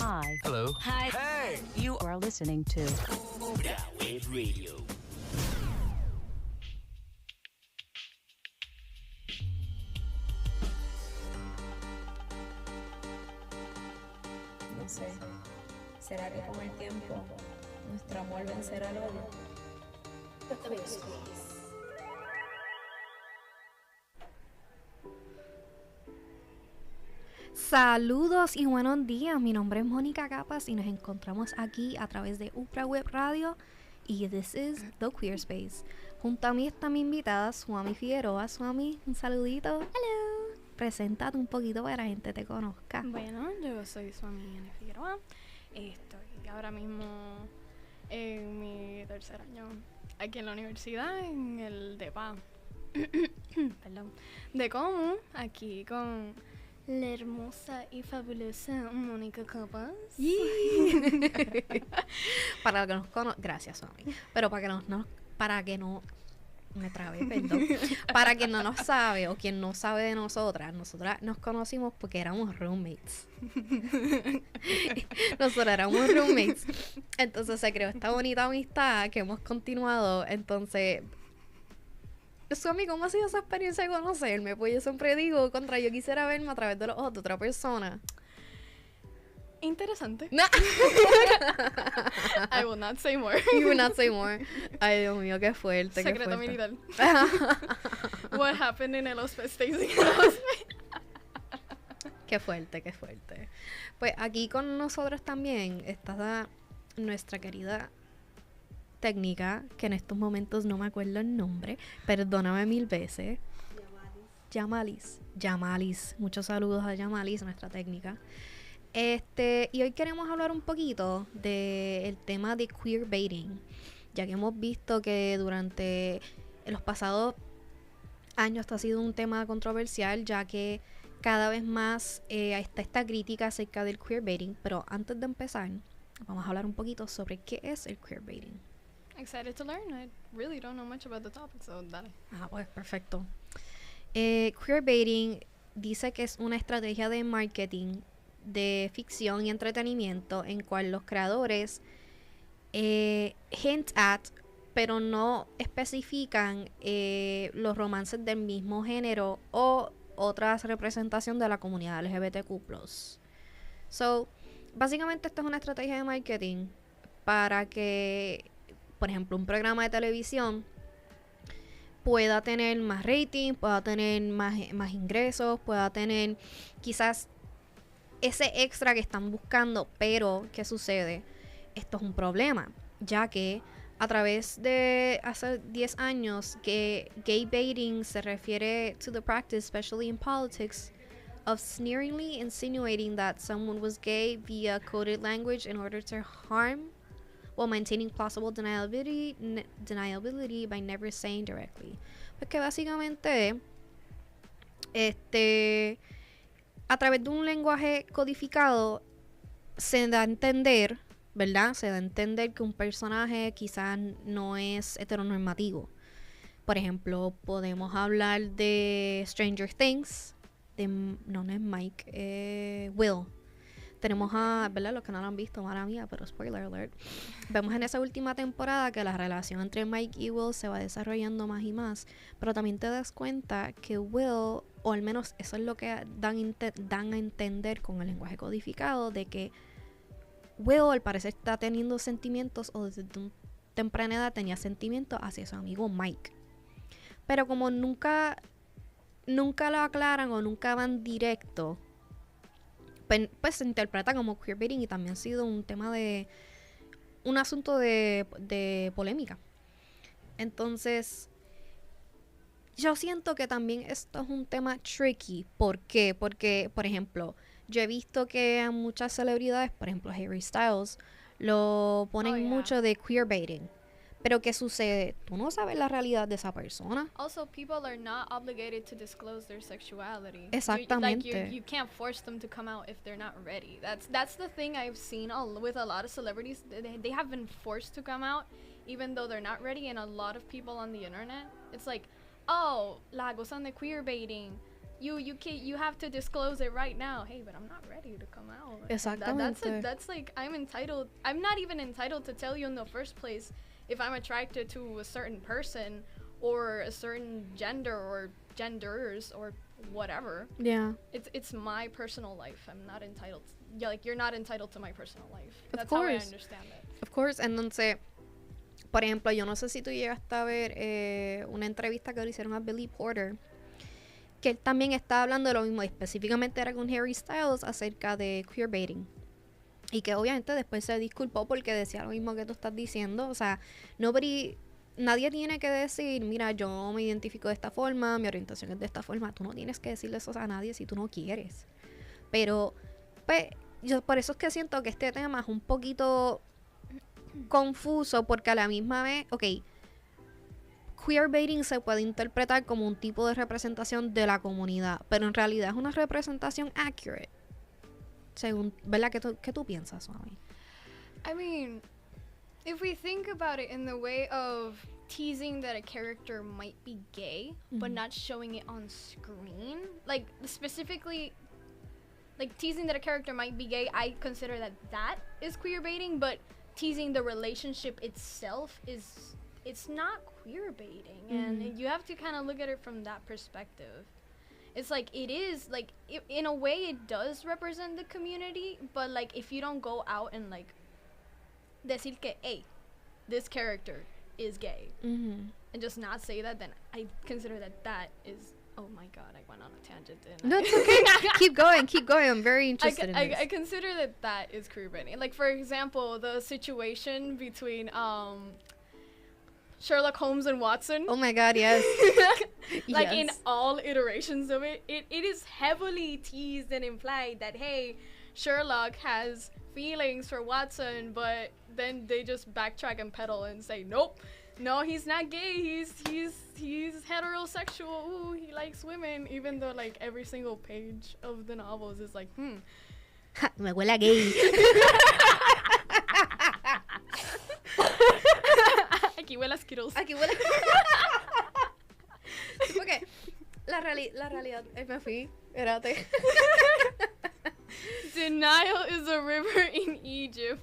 Hi. Hello. Hi. Hey. You are listening to Web Radio. No sé, ¿será que con el tiempo nuestro amor vencerá al odio? Cuir Space. Saludos y buenos días, mi nombre es Mónica Capas y nos encontramos aquí a través de Upra Web Radio y this is The Cuir Space. Junto a mí está mi invitada, Swami Figueroa. Swami, un saludito. Hello. Preséntate un poquito para que la gente te conozca. Bueno, yo soy Swami Figueroa. Estoy ahora mismo en mi tercer año aquí en la universidad, en el DEPA. Perdón. De Comu, aquí con la hermosa y fabulosa Mónica Capas. Para que nos conozcan, gracias, Swami. Pero para que no me trabé, perdón. Para quien no nos sabe o quien no sabe de nosotras nos conocimos porque éramos roommates. Nosotras éramos roommates. Entonces se creó esta bonita amistad que hemos continuado. Entonces, Swami, ¿cómo ha sido esa experiencia de conocerme? Pues yo siempre digo, yo quisiera verme a través de los ojos de otra persona. Interesante. No. I will not say more. You will not say more. Ay, Dios mío, qué fuerte. Secreto qué fuerte. militar. What happened in el hospital? Qué fuerte, qué fuerte. Pues aquí con nosotros también está nuestra querida técnica, que en estos momentos no me acuerdo el nombre. Perdóname mil veces. Yamalis. Muchos saludos a Yamalis, nuestra técnica. Y hoy queremos hablar un poquito del tema de queerbaiting, ya que hemos visto que durante los pasados años esto ha sido un tema controversial, ya que cada vez más está esta crítica acerca del queerbaiting. Pero antes de empezar, vamos a hablar un poquito sobre qué es el queerbaiting. Excited to learn. I really don't know much about the topic, so dale. Pues perfecto. Queerbaiting dice que es una estrategia de marketing de ficción y entretenimiento en cual los creadores hint at, pero no especifican los romances del mismo género o otras representación de la comunidad LGBTQ+. So, básicamente esto es una estrategia de marketing para que, por ejemplo, un programa de televisión pueda tener más rating, pueda tener más ingresos, pueda tener quizás ese extra que están buscando. Pero, ¿qué sucede? Esto es un problema, ya que a través de hace 10 años que gay baiting se refiere to the practice, especially in politics, of sneeringly insinuating that someone was gay via coded language in order to harm while maintaining plausible deniability by never saying directly. Porque básicamente a través de un lenguaje codificado se da a entender, ¿verdad? Se da a entender que un personaje quizás no es heteronormativo. Por ejemplo, podemos hablar de Stranger Things, no es Mike, Will. Tenemos ¿verdad? Los que no lo han visto, mala mía, pero spoiler alert. Vemos en esa última temporada que la relación entre Mike y Will se va desarrollando más y más, pero también te das cuenta que Will, o al menos eso es lo que dan a entender con el lenguaje codificado, de que Will al parecer está teniendo sentimientos, o desde temprana edad tenía sentimientos hacia su amigo Mike. Pero como nunca lo aclaran o nunca van directo, pues se interpreta como queerbaiting y también ha sido un tema de un asunto de polémica. Entonces, yo siento que también esto es un tema tricky. ¿Por qué? Porque, por ejemplo, yo he visto que a muchas celebridades, por ejemplo Harry Styles, lo ponen mucho de queerbaiting. Pero ¿qué sucede? Tú no sabes la realidad de esa persona. Also, people are not obligated to disclose their sexuality. Exactamente. You can't force them to come out if they're not ready. That's the thing I've seen with a lot of celebrities. They have been forced to come out even though they're not ready. And a lot of people on the internet, it's like, oh, la gozan de queerbaiting. you have to disclose it right now. Hey, but I'm not ready to come out. Exactamente. That's like I'm not even entitled to tell you in the first place if I'm attracted to a certain person or a certain gender or genders or whatever. Yeah. It's my personal life. I'm not entitled. You're not entitled to my personal life. Of That's how I course. understand it. Of course. Entonces, por ejemplo, yo no sé si tú llegaste a ver una entrevista que le hicieron a Billy Porter, que él también estaba hablando de lo mismo, específicamente era con Harry Styles acerca de queerbaiting. Y que obviamente después se disculpó porque decía lo mismo que tú estás diciendo. O sea, nadie tiene que decir, mira, yo me identifico de esta forma, mi orientación es de esta forma. Tú no tienes que decirle eso a nadie si tú no quieres. Pero, pues, yo por eso es que siento que este tema es un poquito confuso porque a la misma vez, ok, queerbaiting se puede interpretar como un tipo de representación de la comunidad, pero en realidad es una representación accurate. Según, ¿verdad? ¿Qué tú piensas, Swami? I mean, if we think about it in the way of teasing that a character might be gay, but not showing it on screen, like specifically, like teasing that a character might be gay, I consider that is queerbaiting, but teasing the relationship itself it's not queerbaiting, and you have to kind of look at it from that perspective. It's like it is like in a way it does represent the community, but like if you don't go out and like decir que hey, this character is gay, and just not say that, then I consider that is, oh my god, I went on a tangent. No, it's okay. keep going. I'm very interested in this. I consider that is queerbaiting. Like for example, the situation between Sherlock Holmes and Watson. Oh my god, yes. Like in all iterations of it is heavily teased and implied that hey, Sherlock has feelings for Watson, but then they just backtrack and pedal and say nope, no, he's not gay, he's heterosexual. Ooh, he likes women, even though like every single page of the novels is like me huele a gay. Aquí huele a Skittles. Aquí huele. Sí, porque la realidad, me fui, espérate. Denial is a river in Egypt.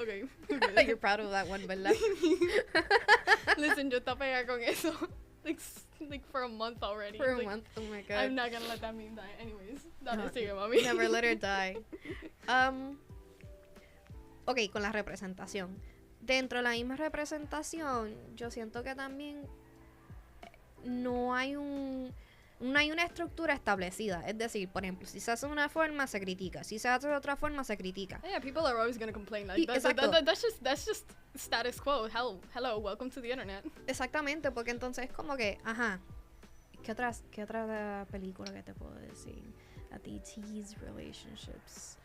Okay. You're proud of that one, ¿verdad? Listen, yo estaba pegada con eso. Like for a month already. For a like, month, oh my god. I'm not gonna let that meme die. Anyways, No, sigue, mami. Never let her die. Ok, con la representación. Dentro de la misma representación, yo siento que también no hay una estructura establecida. Es decir, por ejemplo, si se hace de una forma, se critica. Si se hace de otra forma, se critica. Yeah, people are always gonna complain. Like, Exacto. That's just status quo. Hello, welcome to the internet. Exactamente, porque entonces es como que, ajá, ¿qué otra película que te puedo decir? That they tease relationships.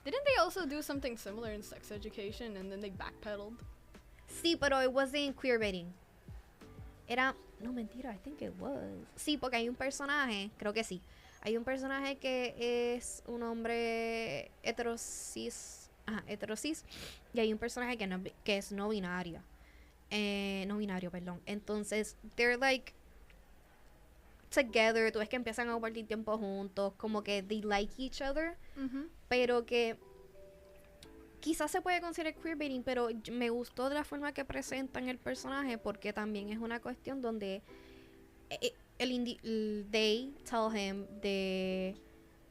Didn't they also do something similar in sex education and then they backpedaled? Sí, pero it wasn't queerbaiting. No, mentira, I think it was. Sí, porque hay un personaje, creo que sí. Hay un personaje que es un hombre heterosis, y hay un personaje que es no binario. No binario, perdón. Entonces, they're like together, tú ves que empiezan a compartir tiempo juntos, como que they like each other, pero que quizás se puede considerar queerbaiting, pero me gustó de la forma que presentan el personaje porque también es una cuestión donde they tell him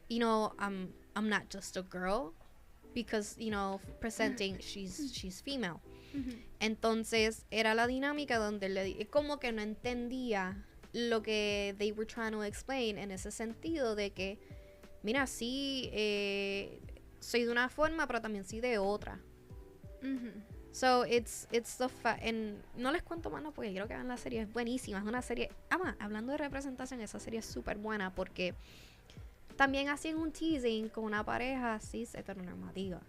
you know, I'm not just a girl because, you know, presenting she's female. Entonces era la dinámica donde como que no entendía lo que they were trying to explain en ese sentido de que mira, sí, soy de una forma, pero también soy de otra. So, it's the no les cuento más, no, porque creo que vean la serie, es buenísima, es una serie, hablando de representación, esa serie es súper buena, porque también hacían un teasing con una pareja cis heteronormativa.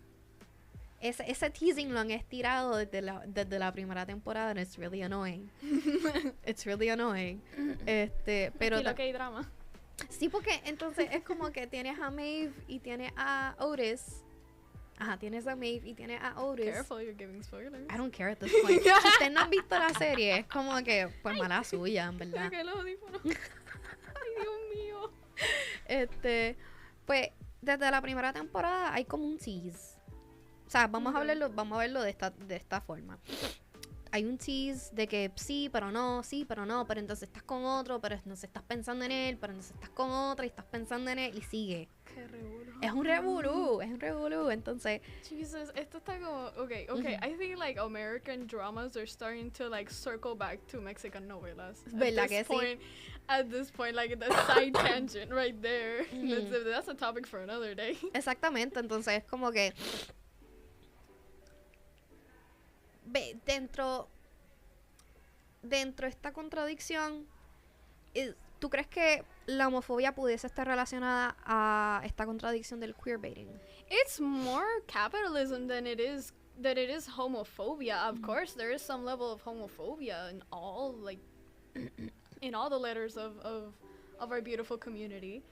Ese teasing lo han estirado desde la primera temporada, and it's really annoying. It's really annoying. Pero lo que hay drama. Sí, porque entonces es como que tienes a Maeve y tienes a Otis Ajá, tienes a Maeve y tienes a Otis. Careful, you're giving spoilers. I don't care at this point. Si ustedes no han visto la serie, es como que, pues mala suya, en verdad. Saca los audífonos. Ay, Dios mío. Pues, desde la primera temporada hay como un tease. O sea, vamos a verlo de esta forma. Hay un tease de que sí, pero no, pero entonces estás con otro, pero entonces estás pensando en él, pero entonces estás con otra y estás pensando en él y sigue. Qué revolú. Es un revolú, entonces... Jesus, esto está como... Okay, I think, like, American dramas are starting to, like, circle back to Mexican novelas. ¿Verdad que sí? At this point, like, the side tangent right there. That's a topic for another day. Exactamente, entonces es como que... Dentro de esta contradicción, ¿tú crees que la homofobia pudiese estar relacionada a esta contradicción del queerbaiting? It's more capitalism than it is homophobia. Of course, there is some level of homophobia in all, like, in all the letters of our beautiful community.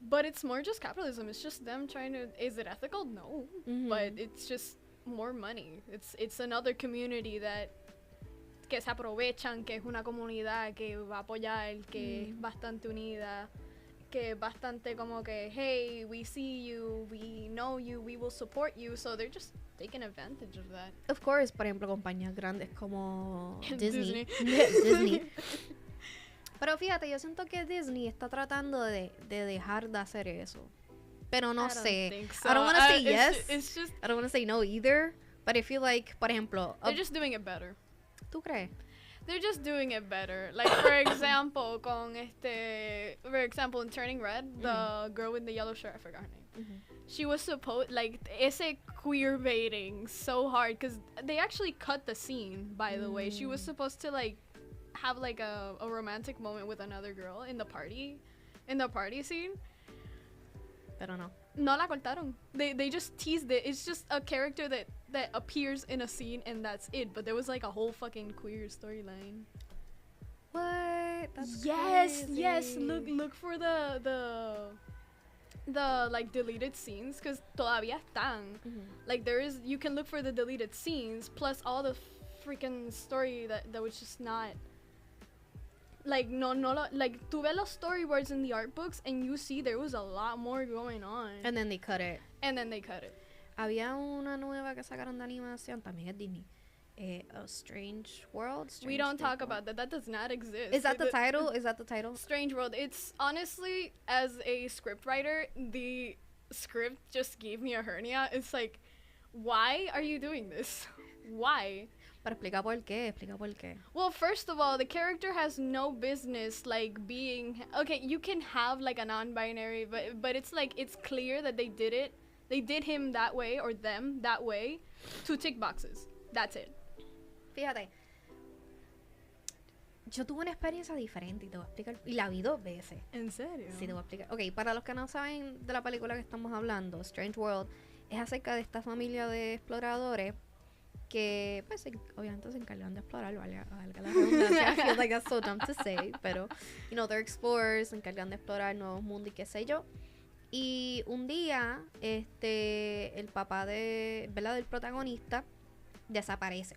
But it's more just capitalism. It's just them trying to... Is it ethical? No. But it's just more money. It's another community que se aprovechan, que es una comunidad que va a apoyar, que es bastante unida, que es bastante como que, hey, we see you, we know you, we will support you. So they're just taking advantage of that. Of course, por ejemplo, compañías grandes como Disney. Pero fíjate, yo siento que Disney está tratando de dejar de hacer eso. Pero no sé. So. I don't want to say yes. It's just... I don't want to say no either. But I feel like, por ejemplo... They're just doing it better. ¿Tú crees? They're just doing it better. Like, for example, for example, in Turning Red, the girl with the yellow shirt, I forgot her name. She was supposed, like, ese queer baiting so hard, because they actually cut the scene, by the way. She was supposed to, like, have, like, a romantic moment with another girl in the party scene. Pero no. No la cortaron. They just teased it. It's just a character that appears in a scene and that's it. But there was like a whole fucking queer storyline. What? That's yes, crazy. yes. Look for the like deleted scenes because todavía están. Like you can look for the deleted scenes plus all the freaking story that was just not. Like, like, tú ves los storyboards in the art books and you see there was a lot more going on. And then they cut it. Había una nueva que sacaron de animación, también es Disney. A Strange World? We don't talk about that. That does not exist. Is that the title? Strange World. It's honestly, as a scriptwriter, the script just gave me a hernia. It's like, why are you doing this? Why? Pero explica por qué. Well, first of all, the character has no business, like, being... Okay, you can have, like, a non-binary, but it's, like, it's clear that they did him that way, or them that way, to tick boxes. That's it. Fíjate. Yo tuve una experiencia diferente y te voy a explicar. Y la vi 2 veces. ¿En serio? Sí, te voy a explicar. Ok, para los que no saben de la película que estamos hablando, Strange World, es acerca de esta familia de exploradores que, pues, obviamente se encargan de explorar, valga la redundancia. I feel like that's so dumb to say, pero, you know, they're explorers, se encargan de explorar nuevos mundos y qué sé yo. Y un día, el papá ¿verdad?, del protagonista desaparece.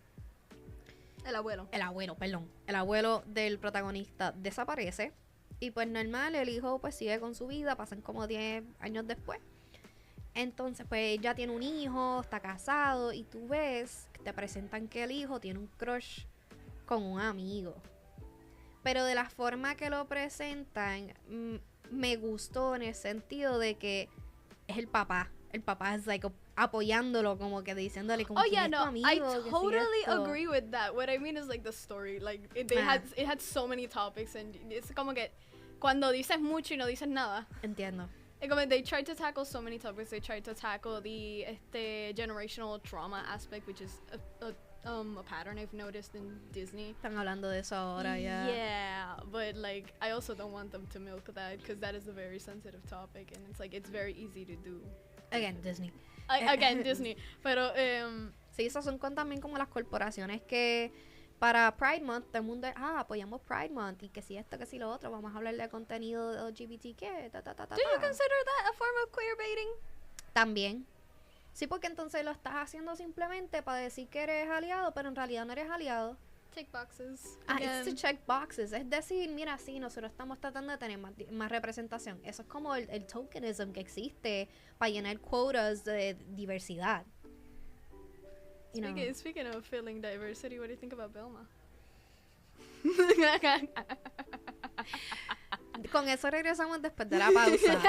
El abuelo del protagonista desaparece. Y pues normal, el hijo pues sigue con su vida, pasan como 10 años después. Entonces, pues ya tiene un hijo, está casado y tú ves que te presentan que el hijo tiene un crush con un amigo. Pero de la forma que lo presentan, me gustó en el sentido de que es el papá. El papá es like apoyándolo, como que diciéndole como yeah, es tu no, amigo, I que totally si esto. agree with that. What I mean is like the story, like it had so many topics and it's como que cuando dices mucho y no dices nada. Entiendo. They tried to tackle so many topics. They tried to tackle the generational trauma aspect, which is a pattern I've noticed in Disney. Están hablando de eso ahora ya. Yeah, but like I also don't want them to milk that because that is a very sensitive topic and it's like it's very easy to do. Again, Disney. Again, Disney. Pero sí, esas son también como las corporaciones que para Pride Month, todo el mundo apoyamos Pride Month y que si esto, que si lo otro, vamos a hablar de contenido LGBTQ, Do you consider that a form of queer baiting? También. Sí, porque entonces lo estás haciendo simplemente para decir que eres aliado, pero en realidad no eres aliado. Tick boxes. It's to check boxes. Es decir, mira, sí, nosotros estamos tratando de tener más representación. Eso es como el tokenism que existe para llenar quotas de diversidad. You know. Speaking of feeling diversity, what do you think about Belma? Con eso regresamos después de la pausa.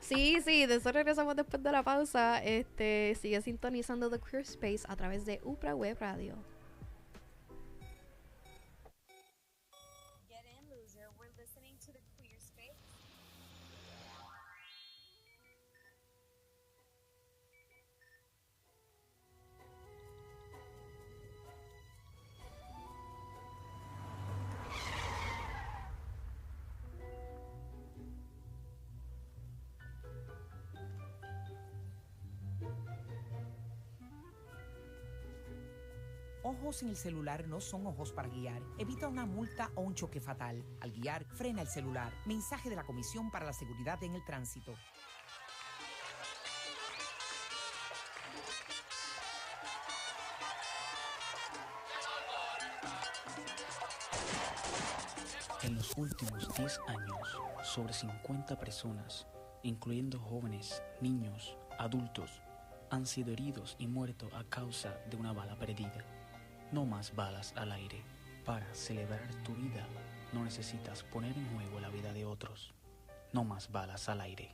Sí, de eso regresamos después de la pausa. Sigue sintonizando The Cuir Space a través de Upra Web Radio. Get in, loser. We're listening to the Cuir Space. Ojos en el celular no son ojos para guiar. Evita una multa o un choque fatal. Al guiar, frena el celular. Mensaje de la Comisión para la Seguridad en el Tránsito. En los últimos 10 años, sobre 50 personas, incluyendo jóvenes, niños, adultos, han sido heridos y muertos a causa de una bala perdida. No más balas al aire. Para celebrar tu vida, no necesitas poner en juego la vida de otros. No más balas al aire.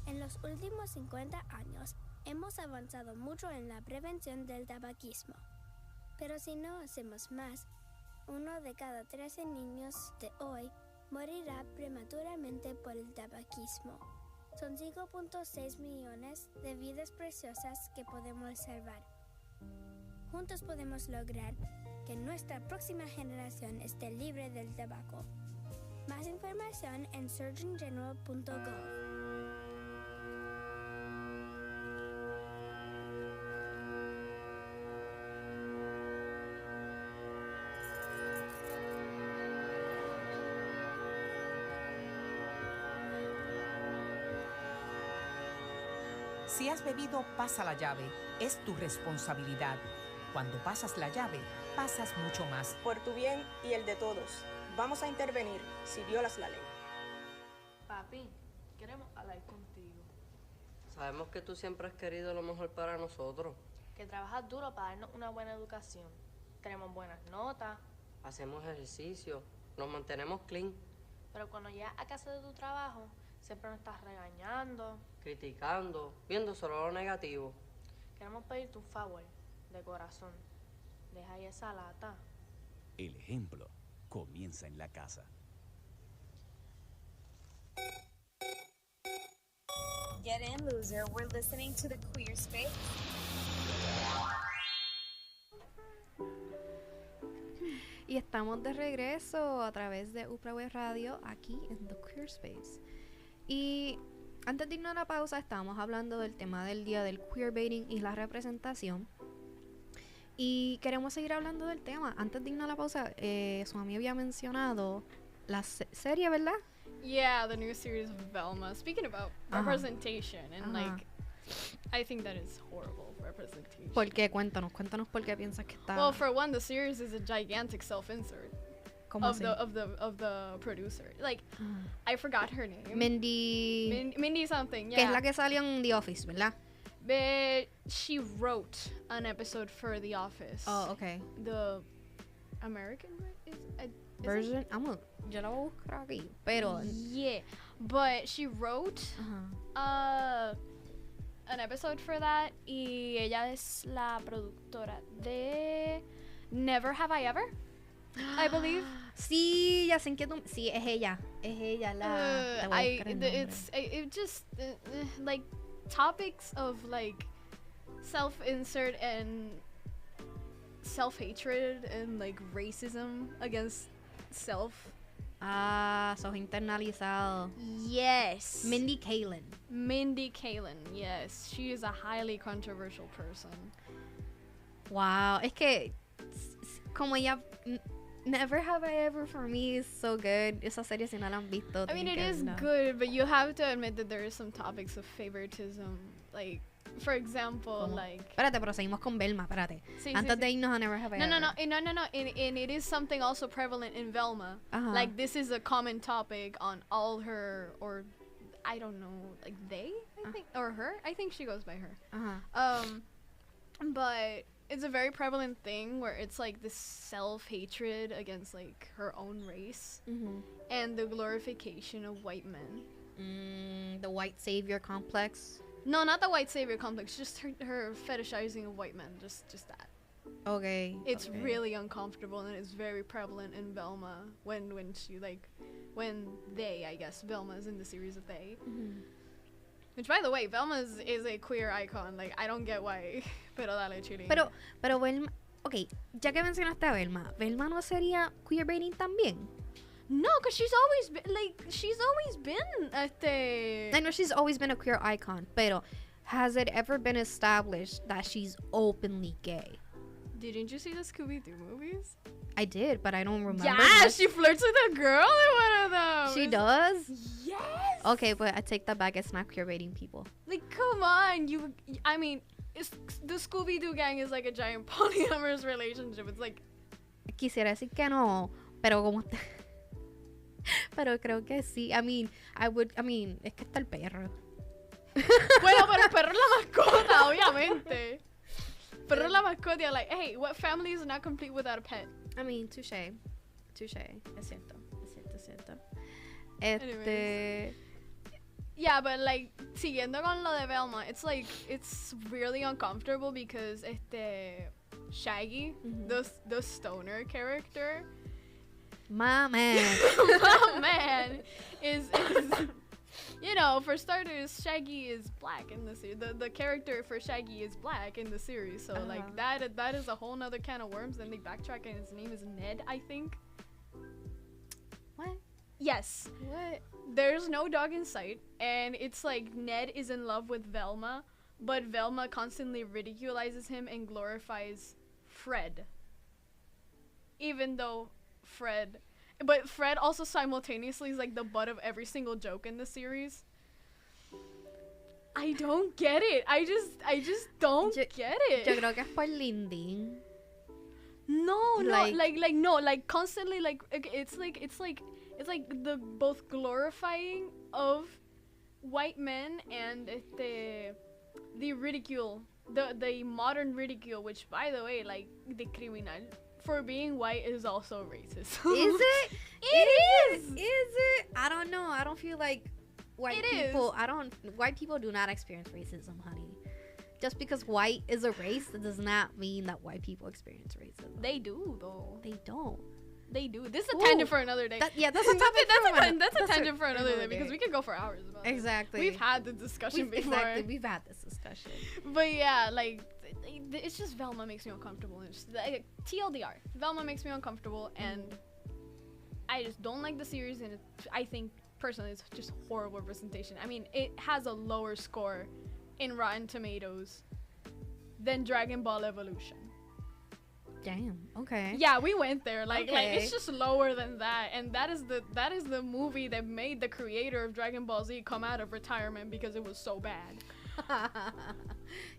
En los últimos 50 años, hemos avanzado mucho en la prevención del tabaquismo. Pero si no hacemos más, 1 de cada 13 niños de hoy morirá prematuramente por el tabaquismo. Son 5.6 millones de vidas preciosas que podemos salvar. Juntos podemos lograr que nuestra próxima generación esté libre del tabaco. Más información en surgeongeneral.gov. Si has bebido, pasa la llave. Es tu responsabilidad. Cuando pasas la llave, pasas mucho más. Por tu bien y el de todos, vamos a intervenir si violas la ley. Papi, queremos hablar contigo. Sabemos que tú siempre has querido lo mejor para nosotros. Que trabajas duro para darnos una buena educación. Tenemos buenas notas. Hacemos ejercicio, nos mantenemos clean, Pero cuando llegas a casa de tu trabajo, siempre nos estás regañando. criticando, viendo solo lo negativo. Queremos pedirte un favor, de corazón. Deja ahí esa lata. El ejemplo comienza en la casa. Get in, loser. We're listening to the Cuir Space. Y estamos de regreso a través de Upra Web Radio aquí en The Cuir Space. Y antes de irnos a la pausa estábamos hablando del tema del día del queerbaiting y la representación. Y queremos seguir hablando del tema. Antes de irnos a la pausa, su amiga había mencionado la serie, ¿verdad? Yeah, the new series of Velma. Speaking about representation and like, I think that is horrible representation. ¿Por qué? Cuéntanos por qué piensas que está. Well, for one, the series is a gigantic self-insert ¿Cómo of así? the producer. Like, I forgot her name. Mindy something. Yeah. que es la que salió en The Office, ¿verdad? But she wrote an episode for The Office. Oh, okay. The American Version. Yo la voy a buscar aquí, pero yeah, but she wrote an episode for that y ella es la productora de Never Have I Ever, I believe. sí, ya sé en qué tú. Sí, es ella la. Te voy a buscar el nombre. It just like topics of like self-insert and self-hatred and like racism against self. Sos internalizado. Yes. Mindy Kaling. Yes, she is a highly controversial person. Wow, es que como ella Never Have I Ever for me is so good. Esa serie si no la han visto. I mean, it tienen que is verla. good, but you have to admit that there is some topics of favoritism. Like, for example, ¿Cómo? like... Espérate, pero seguimos con Velma, espérate. Sí, Antes sí, de sí. irnos a Never Have I No, Ever. no. And it is something also prevalent in Velma. Ajá. Like, this is a common topic on all her, or I don't know, like they, I think, or her. I think she goes by her. Ajá. But it's a very prevalent thing where it's like this self-hatred against like her own race and the glorification of white men. The white savior complex. No, not the white savior complex, just her fetishizing of white men, just that. Okay. It's okay. really uncomfortable, and it's very prevalent in Velma when she like when they, I guess Velma is in the series of they. Which, by the way, Velma is a queer icon. Like, I don't get why. Pero dale, chilling. Pero Velma, ok, ya que mencionaste a Velma, ¿Velma no sería queerbaiting también? No, because she's always been I know she's always been a queer icon, pero has it ever been established that she's openly gay? Didn't you see the Scooby-Doo movies? I did, but I don't remember. Yeah, she flirts with a girl in one of them. She does? Yes. Okay, but I take that back. It's not queerbaiting people. Like, come on. I mean, the Scooby-Doo gang is like a giant polyamorous relationship. It's like... Quisiera decir que no, pero como... pero creo que sí. I mean, es que está el perro. Bueno, pero el perro es la mascota, obviamente. Perro es la mascota. Like, hey, what family is not complete without a pet? I mean, touche. Es cierto. Anyways. Yeah, but like, siguiendo con lo de Velma, it's like, it's really uncomfortable because Shaggy, the stoner character, my man. my man is you know, for starters, Shaggy is black in the series. The character for Shaggy is black in the series, so like that is a whole nother can of worms. Then they backtrack and his name is Ned, I think. What? Yes. What? There's no dog in sight, and it's like Ned is in love with Velma, but Velma constantly ridiculizes him and glorifies Fred. Even though Fred also simultaneously is like the butt of every single joke in the series. I don't get it. I just don't get it. Yo creo que es por Lindin. No, like constantly like it's like the both glorifying of white men and the ridicule, the modern ridicule, which by the way, like the criminal for being white is also racist. Is it? It is. Is it? I don't know. I don't feel like white people do not experience racism, honey. Just because white is a race, that does not mean that white people experience racism. They do, though. They don't. They do. This is a tangent for another day. That's a topic that's a tangent for another day because we could go for hours about it. Exactly. We've had the discussion before. Exactly. We've had this discussion. But yeah, like, it's just Velma makes me uncomfortable. It's just, like, TLDR. Velma makes me uncomfortable, and I just don't like the series, and I think, personally, it's just horrible representation. I mean, it has a lower score in Rotten Tomatoes than Dragon Ball Evolution. Damn. Okay. Yeah, we went there. Like Okay. it's just lower than that, and that is the movie that made the creator of Dragon Ball Z come out of retirement because it was so bad.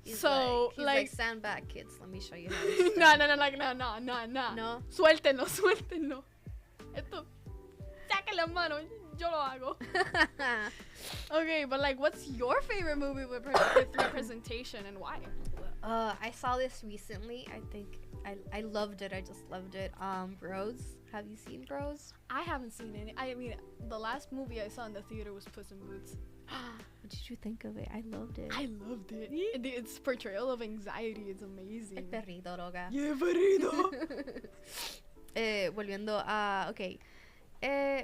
He's So, like, stand back, kids. Let me show you how to stand. No. Suéltenlo. Esto, saquen las manos. Yo lo hago. Okay, but like, what's your favorite movie with representation and why? I saw this recently. I think I loved it. I just loved it. Bros. Have you seen Bros? I haven't seen any. I mean, the last movie I saw in the theater was Puss in Boots. What did you think of it? I loved it. I loved it. And its portrayal of anxiety is amazing. El perrito, loca. Yeah, perrito. Volviendo a... Ok.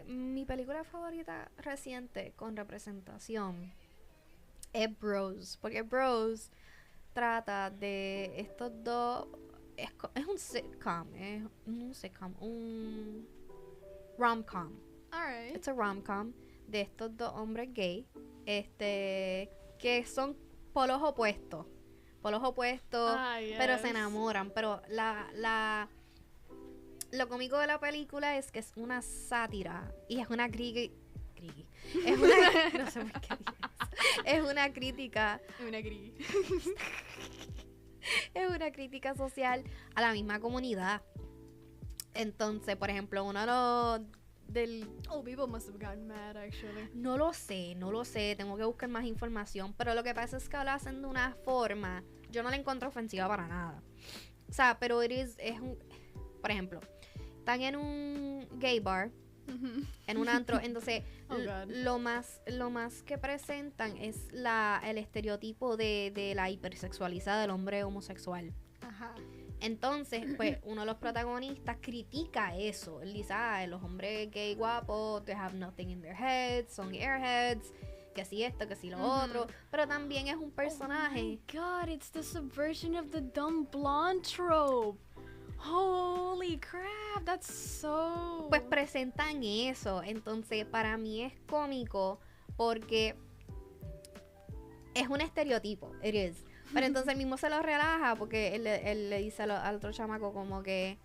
Mi película favorita reciente con representación es Bros. Porque Bros trata de estos dos... Es un sitcom. Un rom-com. Alright. It's a rom-com de estos dos hombres gay. Que son polos opuestos. Pero se enamoran. Pero Lo cómico de la película es que es una sátira y es una es una no sé por qué dije eso. Es una crítica es una crítica social a la misma comunidad. Entonces, por ejemplo, uno de los people must have gotten mad, actually. No lo sé, tengo que buscar más información, pero lo que pasa es que lo hacen de una forma, yo no la encuentro ofensiva para nada. O sea, pero es un, por ejemplo, están en un gay bar, en un antro, entonces lo más que presentan es el estereotipo de la hipersexualidad del hombre homosexual. Ajá. Entonces, pues, uno de los protagonistas critica eso. Él dice, los hombres gay guapos, they have nothing in their heads, son airheads, que si esto, que si lo otro. Pero también es un personaje. Oh my God, it's the subversion of the dumb blonde trope. Holy crap, that's so... Pues presentan eso. Entonces, para mí es cómico porque es un estereotipo. It is. Pero entonces él mismo se lo relaja porque él le dice al otro chamaco como que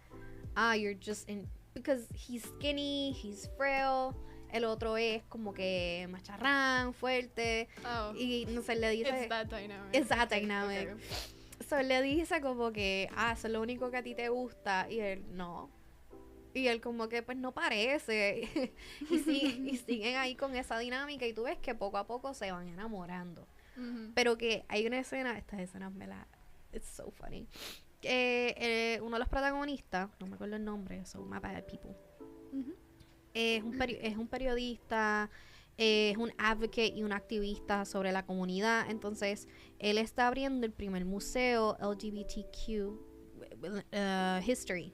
you're just in... Because he's skinny, he's frail. El otro es como que macharrán, fuerte. Y no sé, le dice... It's that dynamic. Okay. So él le dice como que, eso es lo único que a ti te gusta. Y él, no. Y él como que, pues no parece. y siguen ahí con esa dinámica. Y tú ves que poco a poco se van enamorando. Pero que hay una escena, estas escenas it's so funny. Uno de los protagonistas, no me acuerdo el nombre, so my bad people. Es un periodista, es un advocate y un activista sobre la comunidad. Entonces, él está abriendo el primer museo LGBTQ history.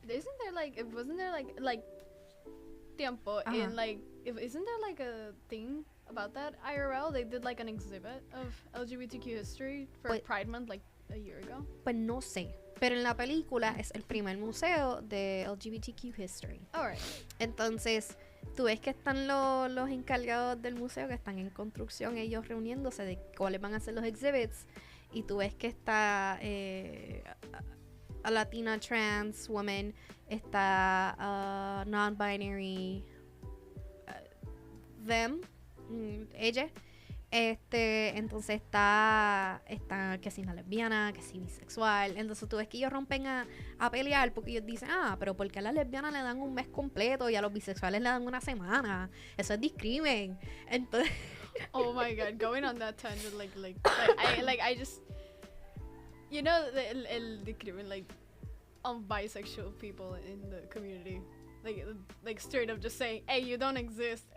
Wasn't there like tiempo in like, isn't there like a thing about that IRL? They did like an exhibit of LGBTQ history for Pride Month like a year ago. Pues no sé. Pero en la película es el primer museo de LGBTQ history. Alright. Entonces, tú ves que están los encargados del museo que están en construcción, ellos reuniéndose de cuáles van a ser los exhibits. Y tú ves que está a Latina trans woman, está non-binary ella. Entonces está que si una lesbiana, que si bisexual. Entonces tú ves que ellos rompen a pelear porque ellos dicen, pero ¿por qué a las lesbianas le dan un mes completo y a los bisexuales le dan una semana? Eso es discrimen. Entonces oh my God, going on that tangent, I just, you know, el discrimen like on bisexual people in the community. Like straight up just saying, hey, you don't exist.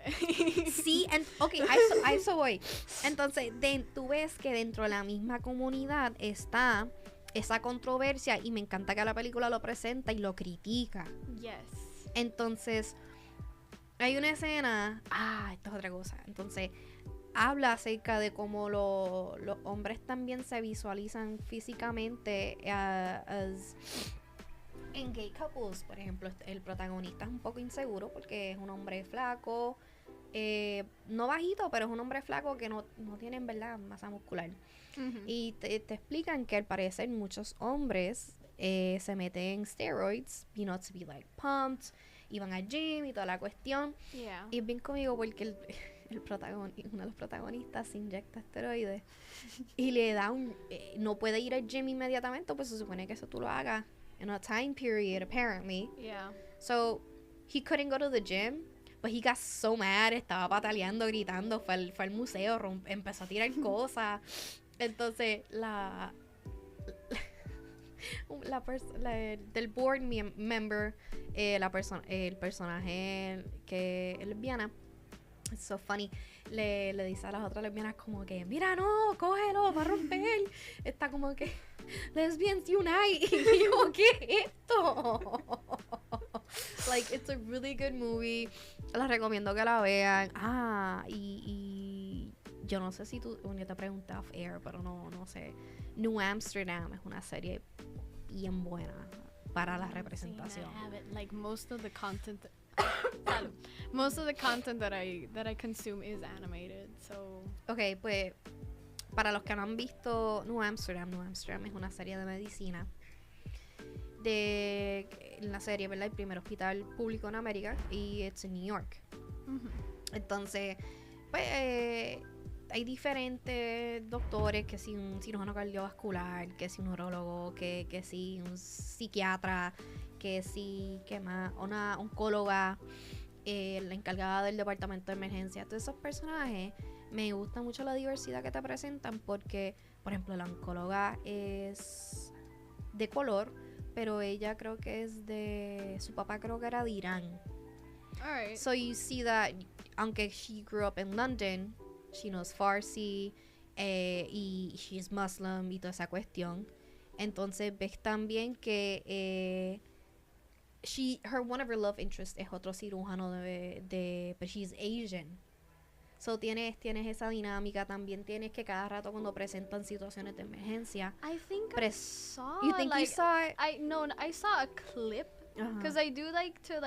Sí, okay, a eso voy. Entonces, tú ves que dentro de la misma comunidad está esa controversia y me encanta que la película lo presenta y lo critica. Yes. Entonces, hay una escena, esto es otra cosa. Entonces, habla acerca de cómo los hombres también se visualizan físicamente en gay couples. Por ejemplo, el protagonista es un poco inseguro porque es un hombre flaco, no bajito, pero es un hombre flaco que no tiene en verdad masa muscular. Y te explican que al parecer muchos hombres se meten steroids, to be like pumped, y van al gym y toda la cuestión. Y es bien conmigo porque uno de los protagonistas se inyecta esteroides y le da no puede ir al gym inmediatamente, pues se supone que eso tú lo hagas in a time period, apparently. Yeah. So, he couldn't go to the gym, but he got so mad, estaba pataleando, gritando, fue al museo, empezó a tirar cosas. Entonces, del board member, el personaje que es lesbiana, it's so funny, le dice a las otras lesbianas como que, mira, no, cógelo, va a romper. Está como que, lesbians unite. Y yo, ¿qué es esto? Like, it's a really good movie. Les recomiendo que la vean. Y yo no sé si yo te pregunté off air, pero no sé. New Amsterdam es una serie bien buena para la representación. Like most of the content that I consume is animated, so. Okay, pues para los que no han visto New Amsterdam es una serie de medicina. en la serie, ¿verdad? El primer hospital público en América y it's in New York. Entonces, pues hay diferentes doctores, que si un cirujano cardiovascular, que si un neurólogo, que si un psiquiatra, que si, ¿qué más? Una oncóloga, la encargada del departamento de emergencia. Todos esos personajes, me gusta mucho la diversidad que te presentan porque, por ejemplo, la oncóloga es de color, pero ella creo que es de... Su papá creo que era de Irán. Alright. So you see that, aunque she grew up in London, she knows Farsi, y she's Muslim y toda esa cuestión. Entonces ves también que one of her love interests es otro cirujano but she's Asian. So tienes esa dinámica, también tienes que cada rato cuando presentan situaciones de emergencia. I think I saw. You think you saw it? I saw a clip because Uh-huh. I do like to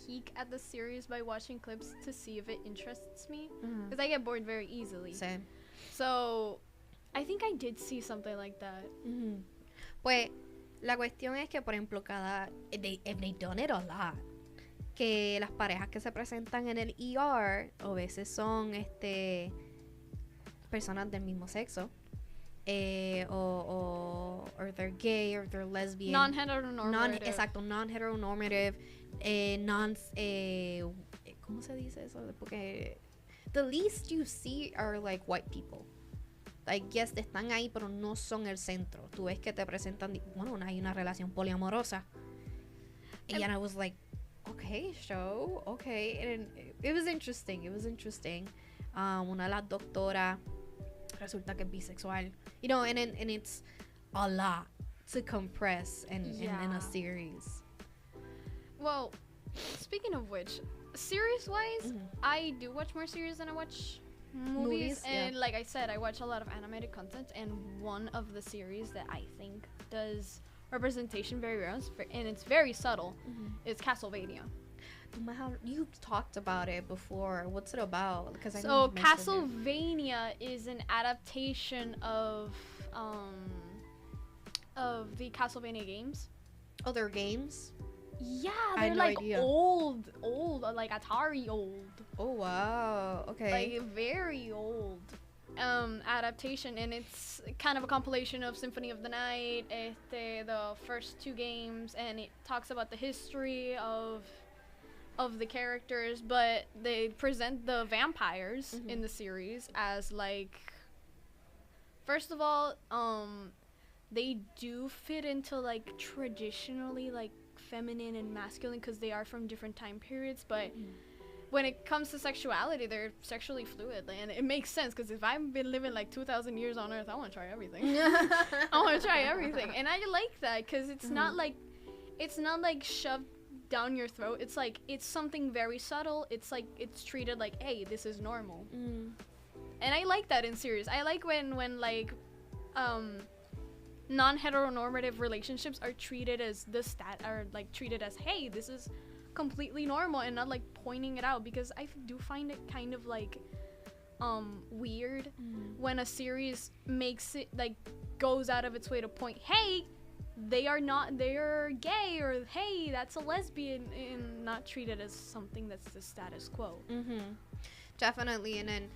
peek at the series by watching clips to see if it interests me because I get bored very easily. Same. So I think I did see something like that. Pues la cuestión es que, por ejemplo, they done it a lot. Que las parejas que se presentan en el ER a veces son personas del mismo sexo, o they're gay or they're lesbian, Non-heteronormative. Non-heteronormative, ¿cómo se dice eso? Porque the least you see are like white people. Like, yes, están ahí, pero no son el centro. Tú ves que te presentan, bueno, hay una relación poliamorosa. And I was like, okay, show, okay. And it was interesting. Una de las doctoras resulta que es bisexual. You know, and it's a lot to compress in a series. Well, speaking of which, series-wise, I do watch more series than I watch movies. And like I said, I watch a lot of animated content, and one of the series that I think does representation very well, and it's very subtle, is Castlevania. You talked about it before. What's it about? Because So Castlevania is an adaptation of the Castlevania games. Other games? Yeah, I they're had no like idea. old, like Atari old. Oh wow, okay. Like very old adaptation, and it's kind of a compilation of Symphony of the Night, the first two games, and it talks about the history of the characters, but they present the vampires in the series as like, first of all, they do fit into like traditionally like feminine and masculine because they are from different time periods, but when it comes to sexuality, they're sexually fluid, and it makes sense because if I've been living like 2,000 years on Earth, I want to try everything. I want to try everything, and I like that because it's not like shoved down your throat. It's like it's something very subtle. It's like it's treated like, hey, this is normal, and I like that in series. I like when like non-heteronormative relationships are treated as treated as, hey, this is completely normal, and not like pointing it out, because I do find it kind of like weird when a series makes it like goes out of its way to point, hey, they're gay, or hey, that's a lesbian, and not treated as something that's the status quo. Definitely. And then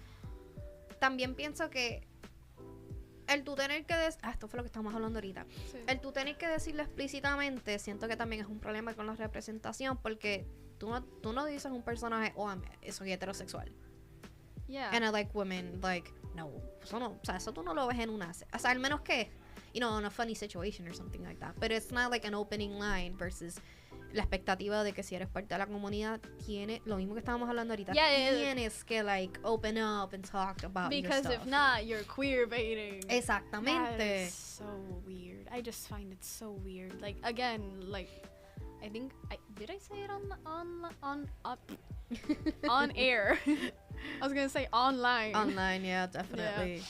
también pienso que el tú tener que esto fue lo que estamos hablando ahorita. Sí. El tú tener que decirlo explícitamente, siento que también es un problema con la representación, porque tú no dices un personaje, soy heterosexual. Yeah. And I like women, like, no, eso no, o sea, eso tú no lo ves en una, o sea, al menos que, you know, in a funny situation or something like that. But it's not like an opening line versus la expectativa de que si eres parte de la comunidad, tiene lo mismo que estábamos hablando ahorita. Tienes que, like, open up and talk about your because stuff. if not, you're queer baiting. Exactamente. That is so weird. I just find it so weird. Like, again, like, I think did I say it on air? I was gonna say online. Online, yeah, definitely.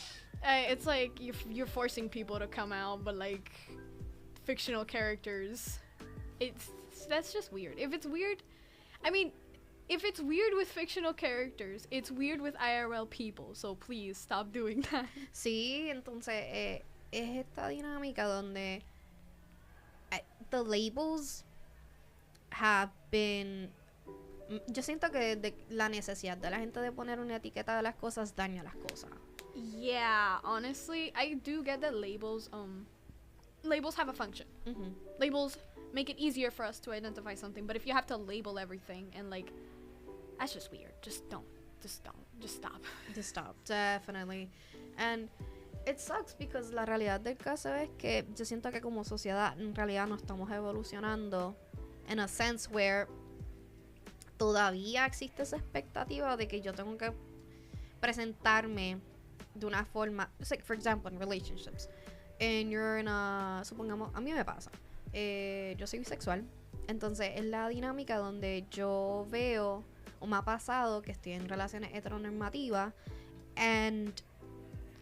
Yeah. It's like you're forcing people to come out, but like fictional characters, that's just weird. If it's weird, I mean, if it's weird with fictional characters, it's weird with IRL people. So please stop doing that. Sí, entonces es esta dinámica donde the labels have been... Yo siento que la necesidad de la gente de poner una etiqueta de las cosas daña las cosas. Yeah, honestly, I do get that labels have a function. Labels make it easier for us to identify something, but if you have to label everything and like, that's just weird. Just stop. Just stop, definitely. And it sucks because la realidad del caso es que yo siento que como sociedad en realidad no estamos evolucionando in a sense where todavía existe esa expectativa de que yo tengo que presentarme de una forma, like for example in relationships, and you're in a, supongamos, a mí me pasa, yo soy bisexual, entonces es la dinámica donde yo veo o me ha pasado que estoy en relaciones heteronormativas and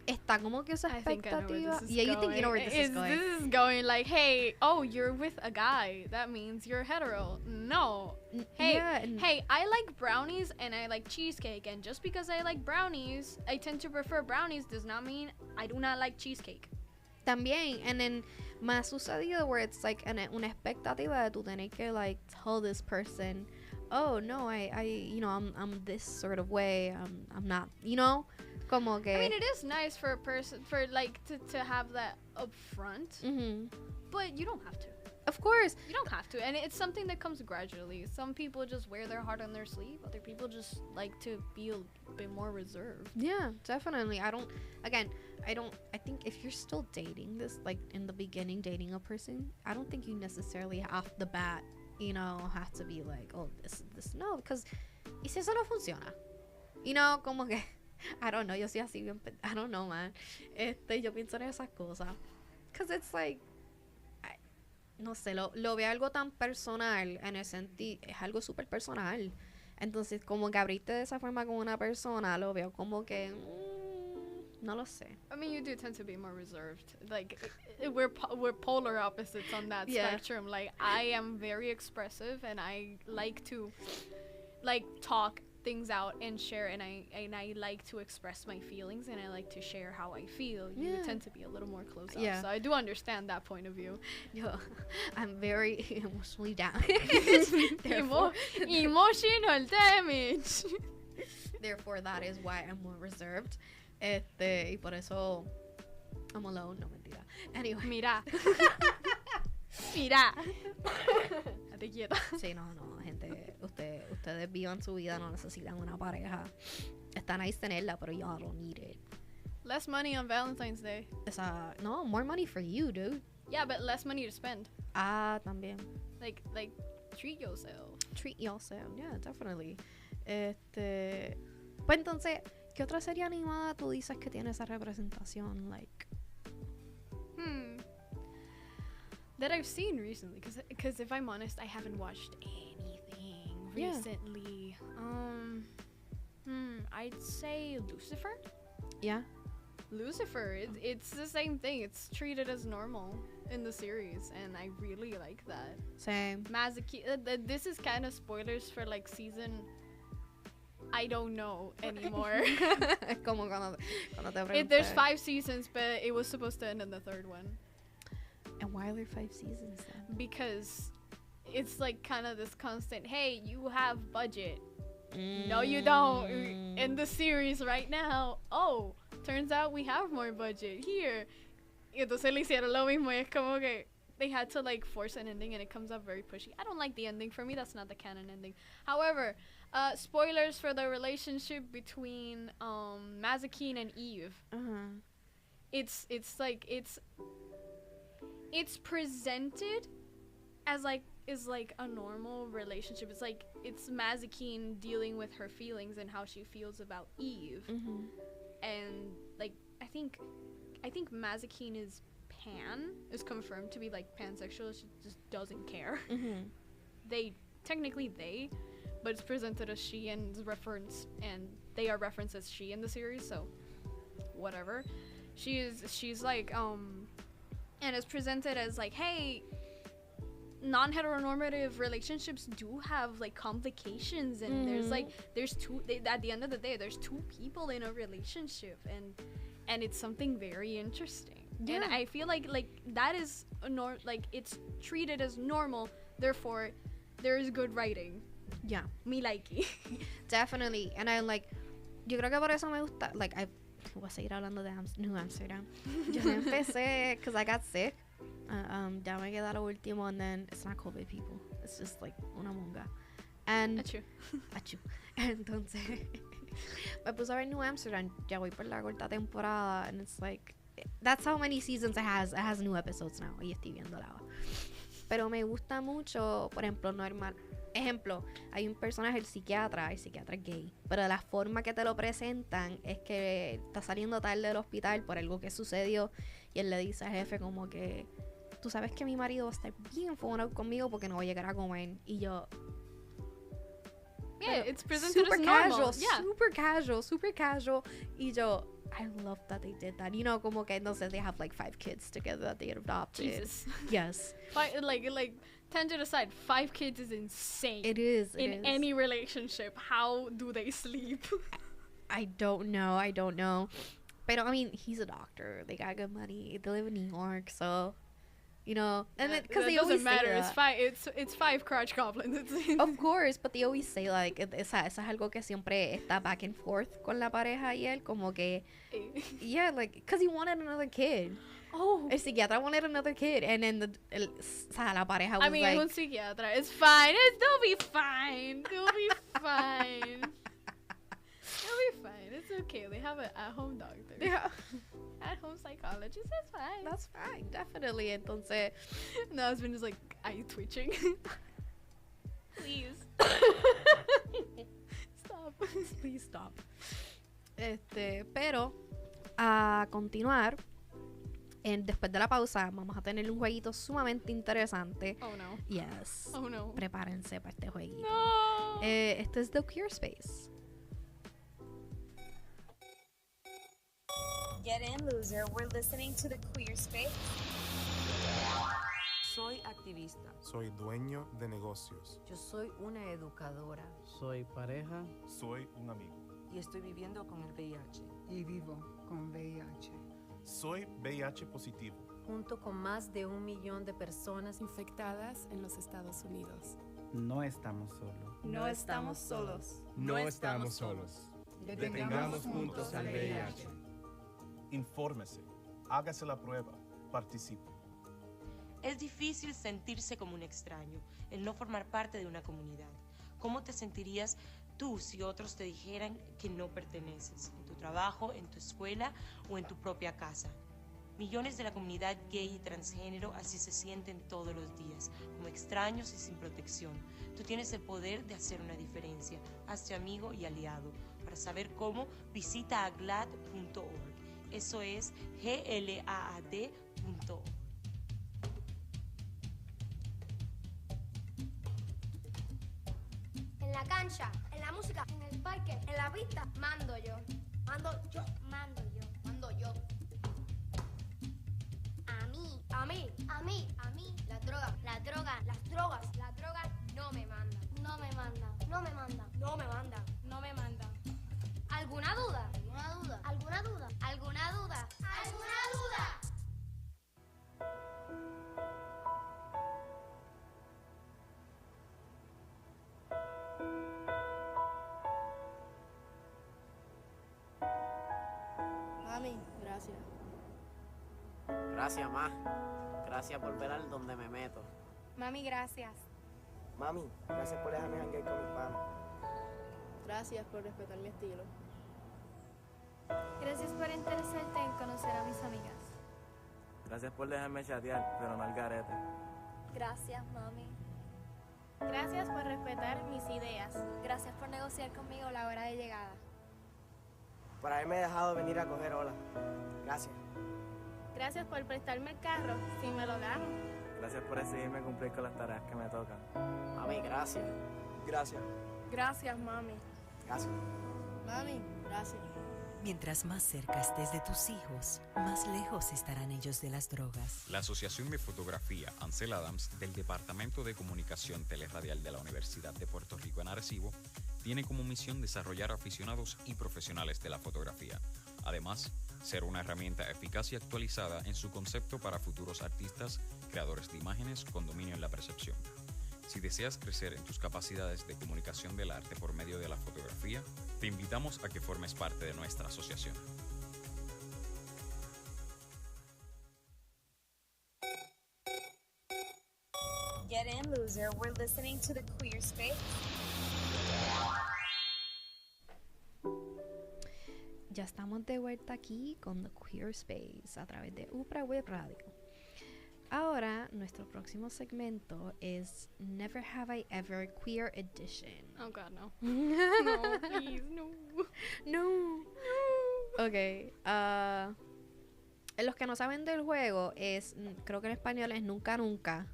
está como que esa expectativa. Yeah, you think you know where this is going. This is going like, hey, oh, you're with a guy. That means you're hetero. No. Hey, I like brownies and I like cheesecake. And just because I like brownies, I tend to prefer brownies does not mean I do not like cheesecake. También. And then me ha sucedido where it's like una expectativa de tú tener que like tell this person, oh, no, I you know, I'm this sort of way. I'm not, you know? Como que... I mean, it is nice for a person, for like, to have that up front, but you don't have to. Of course. You don't have to, and it's something that comes gradually. Some people just wear their heart on their sleeve. Other people just like to be a bit more reserved. Yeah, definitely. I think if you're still dating this, like, in the beginning, dating a person, I don't think you necessarily off the bat, you know, have to be like, oh, this, no, because, y si eso no funciona? You know, como que... I don't know, yo soy así bien, I don't know, man. Yo pienso en esas cosas. Because it's like, no sé, lo veo algo tan personal en el sentido, es algo súper personal. Entonces, como que abrirte de esa forma con una persona, lo veo como que, no lo sé. I mean, you do tend to be more reserved. Like, we're polar opposites on that spectrum. Like, I am very expressive and I like to, like, talk things out and share, and I like to express my feelings and I like to share how I feel. You tend to be a little more closed off, so I do understand that point of view. Yo, I'm very emotionally damaged. Emotional damage. Therefore, that is why I'm more reserved. Y por eso I'm alone. No, mentira. Anyway. Mira. Te quieta. Sí, no, gente, ustedes vivan su vida, no necesitan una pareja. Está nice tenerla, pero y'all don't need it. Less money on Valentine's Day. No, more money for you, dude. Yeah, but less money to spend. Ah, también. Like treat yourself. Treat yourself, yeah, definitely. Pues entonces, ¿qué otra serie animada tú dices que tiene esa representación? Like, that I've seen recently, because if I'm honest, I haven't watched anything recently. I'd say Lucifer. Yeah. Lucifer, it's the same thing. It's treated as normal in the series, and I really like that. Same. This is kind of spoilers for like season, I don't know anymore. Como cuando te pregunté. There's 5 seasons, but it was supposed to end in the 3rd one. And why are there 5 seasons then? Because it's like kind of this constant, hey, you have budget. No, you don't. In the series right now, oh, turns out we have more budget here. Y entonces le hicieron lo mismo. Es como que they had to like force an ending and it comes up very pushy. I don't like the ending. For me, that's not the canon ending. However, spoilers for the relationship between Mazikeen and Eve. It's presented as like a normal relationship. It's like it's Mazikeen dealing with her feelings and how she feels about Eve. And like I think Mazikeen is confirmed to be like pansexual. She just doesn't care. But it's presented as she and they are referenced as she in the series, so whatever. She's like and it's presented as like, hey, non-heteronormative relationships do have like complications, and there's two at the end of the day there's 2 people in a relationship, and it's something very interesting. And I feel like that is like it's treated as normal, therefore there's good writing. Yeah. Me likey. Definitely. And I'm like, yo creo que por eso me gusta, like, voy a seguir hablando de New Amsterdam. Yo empecé, because I got sick. Ya me queda lo último, and then it's not COVID, people. It's just like una monga. And Achoo. Entonces, me puse a ver New Amsterdam. Ya voy por la cuarta temporada, and it's like, that's how many seasons it has. It has new episodes now. Y estoy viéndola. Pero me gusta mucho, por ejemplo, ejemplo, hay un personaje, el psiquiatra es gay, pero la forma que te lo presentan es que está saliendo tarde del hospital por algo que sucedió y él le dice al jefe como que tú sabes que mi marido va a estar bien enfadado conmigo porque no voy a llegar a comer, y yo it's presented as normal. super casual, y yo I love that they did that, you know, como que entonces they have like 5 kids together that they adopted. Jesus. Yes. Like tangent aside, 5 kids is insane. It is. In any relationship, how do they sleep? I don't know. But I mean, he's a doctor. They got good money. They live in New York, so you know. And because they always doesn't matter. say that. It's 5 crotch goblins. Of course, but they always say like eso es algo que siempre está back and forth con la pareja y él, como que yeah, like because he wanted another kid. Oh, el psiquiatra wanted another kid, and then la pareja was I mean, like, es un psiquiatra. It's fine. They'll be fine. They'll be fine. They'll be fine. It's okay. They have an at-home doctor. Yeah. At-home psychologist. That's fine. That's fine, definitely. Entonces, no, husband is like eye twitching. Please. Stop. Please stop. Pero a continuar. Después de la pausa vamos a tener un jueguito sumamente interesante. Oh no. Yes. Oh no. Prepárense para este jueguito. No. Este es The Cuir Space. Get in, loser. We're listening to the Cuir Space. Soy activista. Soy dueño de negocios. Yo soy una educadora. Soy pareja. Soy un amigo. Y estoy viviendo con el VIH. Y vivo con VIH. Soy VIH positivo. Junto con más de 1 millón de personas infectadas en los Estados Unidos. No estamos solos. No estamos solos. No estamos solos. Detengamos juntos al VIH. Infórmese, hágase la prueba, participe. Es difícil sentirse como un extraño, el no formar parte de una comunidad. ¿Cómo te sentirías tú si otros te dijeran que no perteneces, en tu trabajo, en tu escuela o en tu propia casa? Millones de la comunidad gay y transgénero así se sienten todos los días, como extraños y sin protección. Tú tienes el poder de hacer una diferencia. Hazte amigo y aliado. Para saber cómo, visita a glad.org. Eso es GLAAD.org. En la cancha, en la música, en el parque, en la pista, mando yo. Mando yo. Mando yo. Mando yo. A mí. A mí. A mí. A mí. Las drogas. Las drogas. Las drogas. Las drogas no me mandan. No me mandan. No me mandan. No me mandan. No me mandan. ¿Alguna duda? ¿Alguna duda? ¿Alguna duda? ¿Alguna duda? ¿Alguna duda? Mami, gracias. Gracias, ma. Gracias por ver al donde me meto. Mami, gracias. Mami, gracias por dejarme janguear con mis panas. Gracias por respetar mi estilo. Gracias por interesarte en conocer a mis amigas. Gracias por dejarme chatear, pero no al garete. Gracias, mami. Gracias por respetar mis ideas. Gracias por negociar conmigo la hora de llegada. Por haberme dejado venir a coger ola. Gracias. Gracias por prestarme el carro si me lo gano. Gracias por decidirme cumplir con las tareas que me tocan. Mami, gracias. Gracias. Gracias, mami. Gracias. Mami, gracias. Mientras más cerca estés de tus hijos, más lejos estarán ellos de las drogas. La Asociación de Fotografía Ansel Adams del Departamento de Comunicación Teleradial de la Universidad de Puerto Rico en Arecibo tiene como misión desarrollar aficionados y profesionales de la fotografía. Además, ser una herramienta eficaz y actualizada en su concepto para futuros artistas, creadores de imágenes con dominio en la percepción. Si deseas crecer en tus capacidades de comunicación del arte por medio de la fotografía, te invitamos a que formes parte de nuestra asociación. Get in, loser. We're listening to the Cuir Space. Ya estamos de vuelta aquí con The Cuir Space a través de UPRA Web Radio. Ahora, nuestro próximo segmento es Never Have I Ever Queer Edition. Oh God, no. No, please, no. No. Ok. Los que no saben del juego es, creo que en español es Nunca Nunca.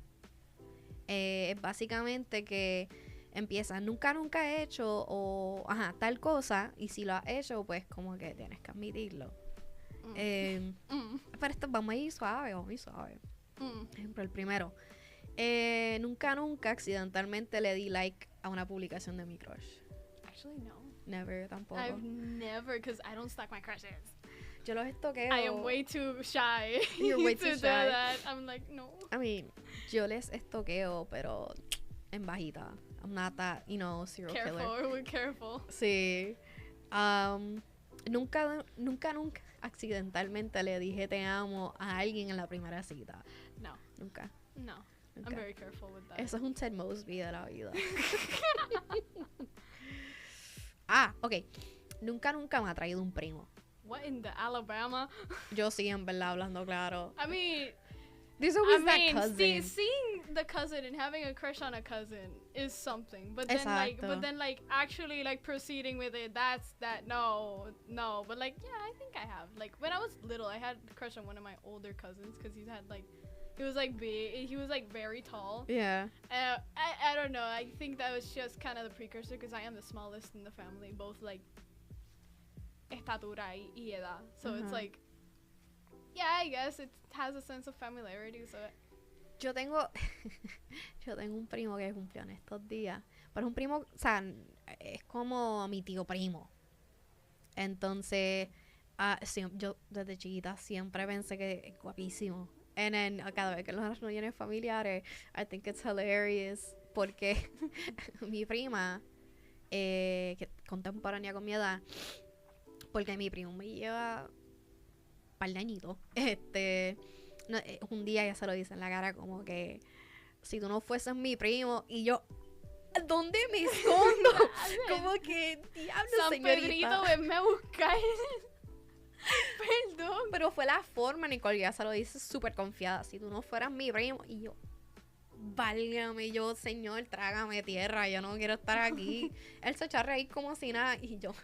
Es básicamente que empieza nunca he hecho o tal cosa, y si lo has hecho pues como que tienes que admitirlo. Pero esto vamos a ir suave. Por ejemplo, el primero, nunca accidentalmente le di like a una publicación de mi crush. Actually, no. Never, tampoco. I've never, because I don't stalk my crushes. Yo los estoqueo. I am way too shy. You're way too to shy. do that. I'm like, no. I mean, yo les estoqueo, pero en bajita. I'm not that, serial Careful, killer. we're careful. Sí. Nunca accidentalmente le dije te amo a alguien en la primera cita. No. Nunca. No. I'm very careful with that. Eso es un Ted Mosby de la vida. Ok. Nunca me ha traído un primo. What in the Alabama? Yo sí, en verdad, hablando claro. I mean, there's always that cousin. Seeing the cousin and having a crush on a cousin is something, but then actually proceeding with it, no. But yeah, I think I have. Like when I was little, I had a crush on one of my older cousins because he was like big, he was like very tall. Yeah. I don't know. I think that was just kind of the precursor because I am the smallest in the family, both like estatura y edad. So it's like, yeah, I guess it has a sense of familiarity. So yo tengo un primo que cumplió en estos días, pero es un primo, o sea, es como mi tío primo. Entonces, yo desde chiquita siempre pensé que es guapísimo. Y cada vez que las reuniones familiares, I think it's hilarious, porque mi prima, que contemporánea con mi edad, porque mi primo me lleva un par de añitos, un día ella se lo dice en la cara como que si tú no fueses mi primo, y yo, ¿dónde me escondo? Como que, diablo, San señorita. Pedrito, venme a buscar. Perdón. Pero fue la forma, Nicole, ya se lo dice súper confiada. Si tú no fueras mi primo, y yo, válgame, yo, señor, trágame tierra, yo no quiero estar aquí. Él se echa a reír como si nada, y yo,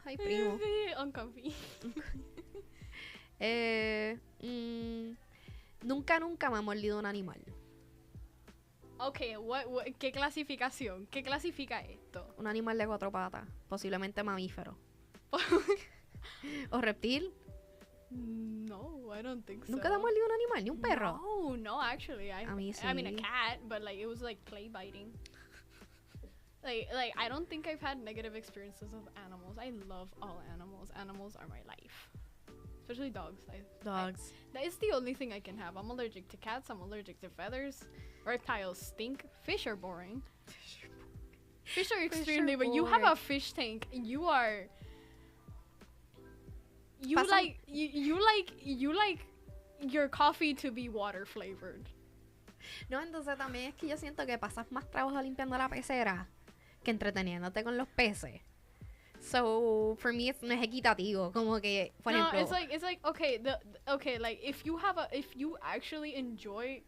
ay, primo. Uncomfy. Nunca me ha mordido un animal. Ok, ¿qué clasificación? ¿Qué clasifica esto? Un animal de 4 patas, posiblemente mamífero. ¿O reptil? No, I don't think so. ¿Nunca te ha mordido un animal? ¿Ni un perro? No, actually. A mí sí. I mean, a cat, but it was play biting. I don't think I've had negative experiences of animals. I love all animals. Animals are my life. Especially dogs. Dogs. That is the only thing I can have. I'm allergic to cats. I'm allergic to feathers. Reptiles stink. Fish are boring. Fish are extremely boring. You have a fish tank. You are... You like your coffee to be water flavored. No, entonces también es que yo siento que pasas más trabajo limpiando la pecera que entreteniéndote con los peces. So, for me, no es equitativo. Como que, por ejemplo... it's like, okay, if you actually enjoy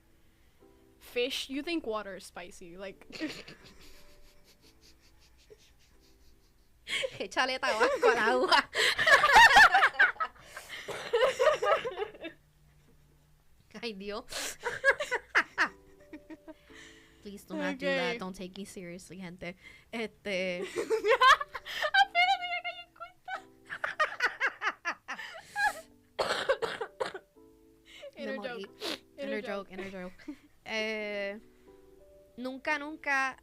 fish, you think water is spicy. Échale tabasco al agua. Ay, Dios. Please do not do that. Don't take me seriously, gente. Apenas me caí en cuenta. Inner joke. Nunca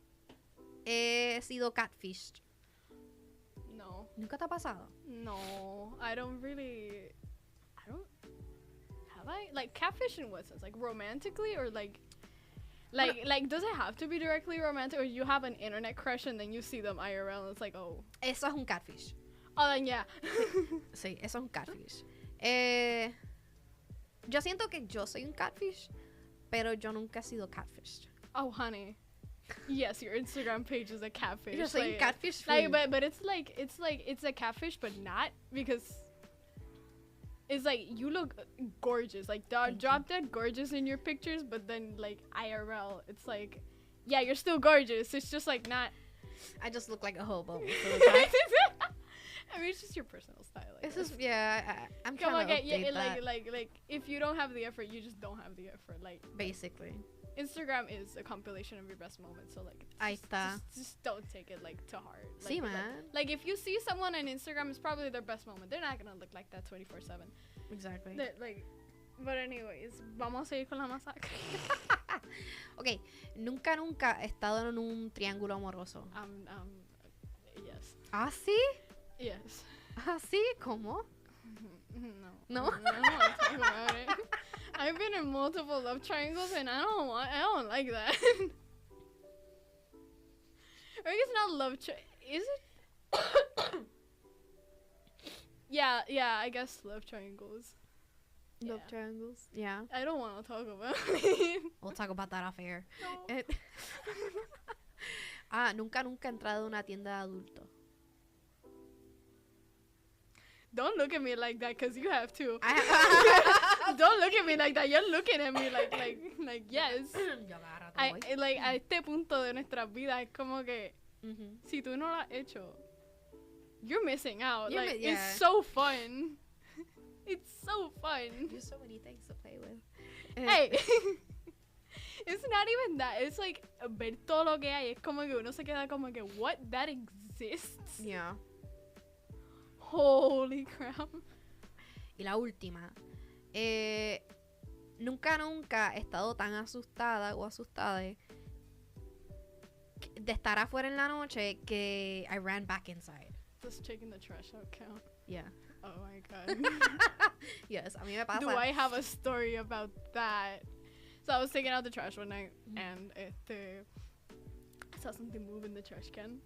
he sido catfished. No. ¿Nunca te ha pasado? No, I don't. Have I? Catfish in what sense? Romantically or Like, does it have to be directly romantic, or you have an internet crush and then you see them IRL and it's like, oh. Eso es un catfish. Oh, then yeah. Sí, eso es un catfish. Yo siento que yo soy un catfish, pero yo nunca he sido catfish. Oh, honey. Yes, your Instagram page is a catfish. Yo soy un catfish. Like, but it's a catfish, but not, because it's like you look gorgeous, like drop dead gorgeous in your pictures, but then like IRL, it's like, yeah, you're still gorgeous. It's just like not. I just look like a hobo. I mean, it's just your personal style. This is I'm trying to update that. Like if you don't have the effort, you just don't have the effort. Like basically. Instagram is a compilation of your best moments, so like just don't take it like to heart. Like, See, man. Like if you see someone on Instagram, it's probably their best moment. They're not gonna look like that 24/7. Exactly. Like, but anyways, vamos a seguir con la masacre. Okay, nunca he estado en un triángulo amoroso. Yes. ¿Ah, sí? Yes. ¿Ah, sí? ¿Cómo? No. I've been in multiple love triangles and I don't like that. Or I guess not love is it? Yeah, I guess love triangles. Love triangles? Yeah. I don't want to talk about it. We'll talk about that off air. No. Nunca he entrado a una tienda de adultos. Don't look at me like that, cause you have to. Don't look at me like that. You're looking at me like yes. Like a este punto de nuestras vidas es como que si tú no lo has hecho, you're missing out. It's so fun. It's so fun. There's so many things to play with. Hey. It's not even that. It's like ver todo lo que hay. Es como que uno se queda como que what, that exists. Yeah. Holy crap. Y la última. Nunca he estado tan asustada o asustada de estar afuera en la noche que I ran back inside. Does checking the trash out count? Yeah. Oh my god. Yes, a mí me pasa. Do I have a story about that? So I was taking out the trash one night and I saw something move in the trash can.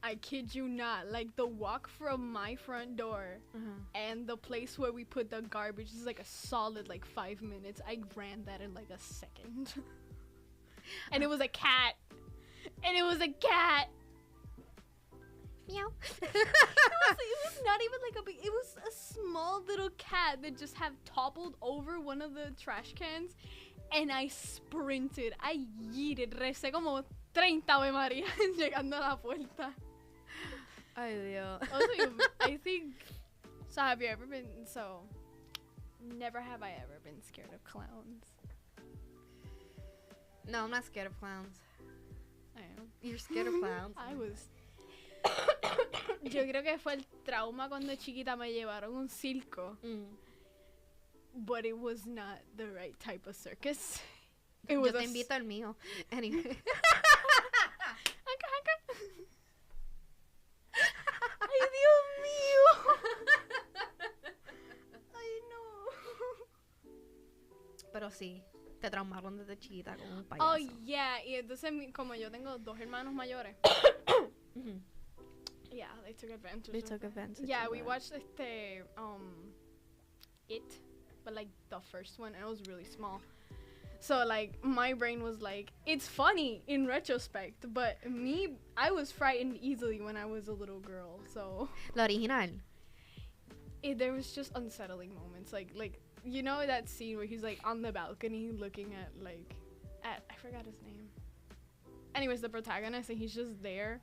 I kid you not, like the walk from my front door and the place where we put the garbage is like a solid like 5 minutes. I ran that in like a second. And it was a cat. Meow. It was not even like a big, it was a small little cat that just had toppled over one of the trash cans, and I sprinted. I yeeted, recé como 30 Ave María llegando a la puerta. Ay, Dios. Also, I think, so have you ever been, never have I ever been scared of clowns. No, I'm not scared of clowns. I am. You're scared of clowns? I was. Yo creo que fue el trauma cuando chiquita me llevaron a un circo. But it was not the right type of circus. It was Yo te invito al mío. Anyway. Ay, Dios mío. Ay, no. Pero sí, te traumaron desde chiquita con un payaso. Oh, yeah. Y entonces, como yo tengo 2 hermanos mayores. Yeah, they took advantage. Yeah, we watched It, but like the first one, and it was really small. So like my brain was like, it's funny in retrospect, but me, I was frightened easily when I was a little girl. So La original. There was just unsettling moments, like you know that scene where he's like on the balcony looking at I forgot his name. Anyways, the protagonist, and he's just there.